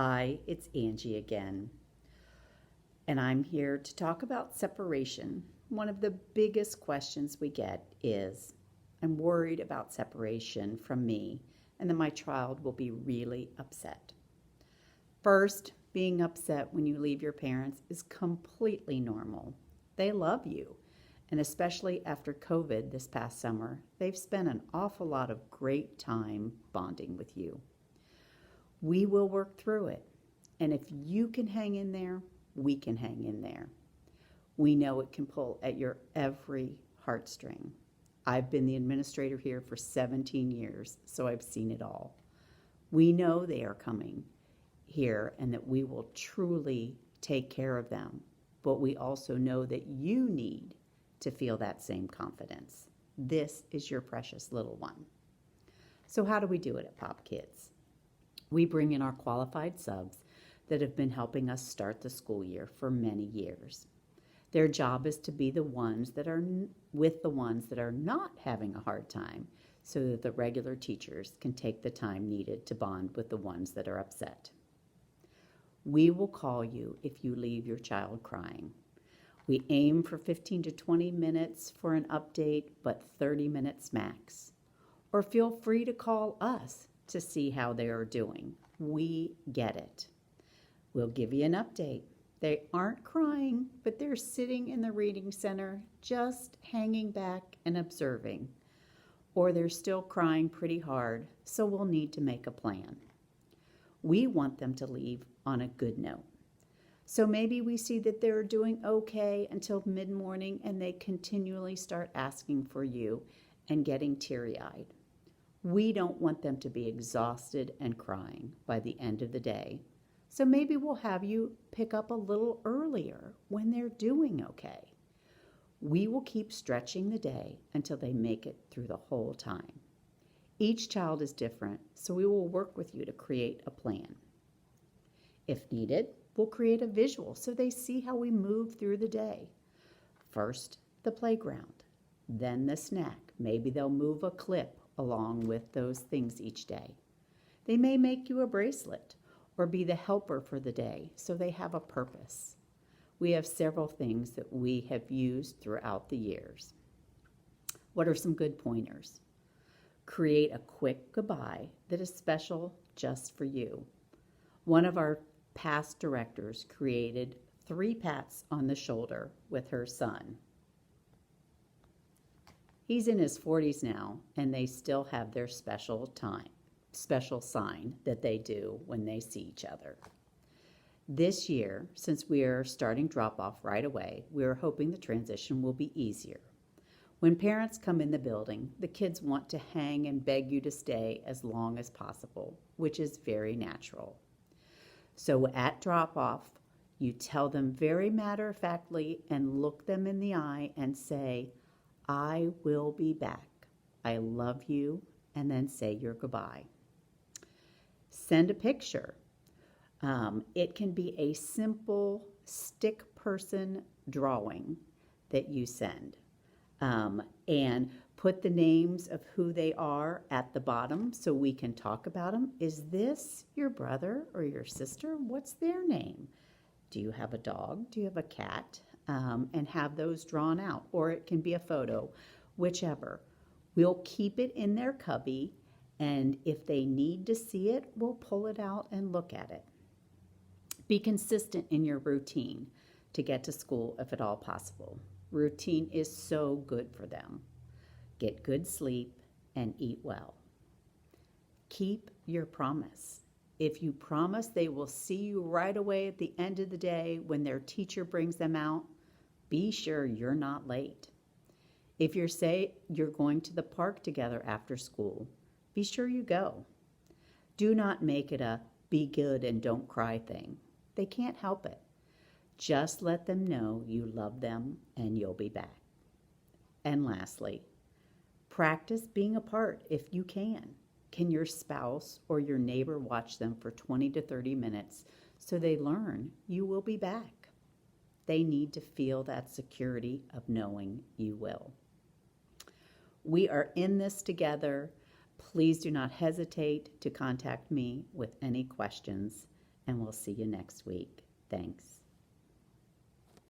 Hi, it's Angie again, and I'm here to talk about separation. One of the biggest questions we get is I'm worried about separation from me and that my child will be really upset. First, being upset when you leave your parents is completely normal. They love you, and especially after COVID this past summer, they've spent an awful lot of great time bonding with you. We will work through it. And if you can hang in there, we can hang in there. We know it can pull at your every heartstring. I've been the administrator here for 17 years, so I've seen it all. We know they are coming here and that we will truly take care of them, but we also know that you need to feel that same confidence. This is your precious little one. So how do we do it at Pop Kids? We bring in our qualified subs that have been helping us start the school year for many years. Their job is to be the ones that are with the ones that are not having a hard time so that the regular teachers can take the time needed to bond with the ones that are upset. We will call you if you leave your child crying. We aim for 15 to 20 minutes for an update, but 30 minutes max. Or feel free to call us to see how they are doing. We get it. We'll give you an update. They aren't crying, but they're sitting in the reading center, just hanging back and observing. Or they're still crying pretty hard, so we'll need to make a plan. We want them to leave on a good note. So maybe we see that they're doing okay until mid-morning and they continually start asking for you and getting teary-eyed. We don't want them to be exhausted and crying by the end of the day. So maybe we'll have you pick up a little earlier when they're doing okay. We will keep stretching the day until they make it through the whole time. Each child is different, so we will work with you to create a plan. If needed, we'll create a visual so they see how we move through the day. First, the playground, then the snack. Maybe they'll move a clip along with those things each day. They may make you a bracelet or be the helper for the day so they have a purpose. We have several things that we have used throughout the years. What are some good pointers? Create a quick goodbye that is special just for you. One of our past directors created 3 pats on the shoulder with her son. He's in his 40s now, and they still have their special sign that they do when they see each other. This year, since we are starting drop-off right away, we are hoping the transition will be easier. When parents come in the building, the kids want to hang and beg you to stay as long as possible, which is very natural. So at drop-off, you tell them very matter-of-factly and look them in the eye and say, "I will be back. I love you," and then say your goodbye. Send a picture. It can be a simple stick person drawing that you send. And put the names of who they are at the bottom so we can talk about them. Is this your brother or your sister? What's their name? Do you have a dog? Do you have a cat? And have those drawn out. Or it can be a photo, whichever. We'll keep it in their cubby, and if they need to see it, we'll pull it out and look at it. Be consistent in your routine to get to school if at all possible. Routine is so good for them. Get good sleep and eat well. Keep your promise. If you promise they will see you right away at the end of the day when their teacher brings them out, be sure you're not late. If you say you're going to the park together after school, be sure you go. Do not make it a be good and don't cry thing. They can't help it. Just let them know you love them and you'll be back. And lastly, practice being apart if you can. Can your spouse or your neighbor watch them for 20 to 30 minutes so they learn you will be back? They need to feel that security of knowing you will. We are in this together. Please do not hesitate to contact me with any questions. and we'll see you next week. Thanks.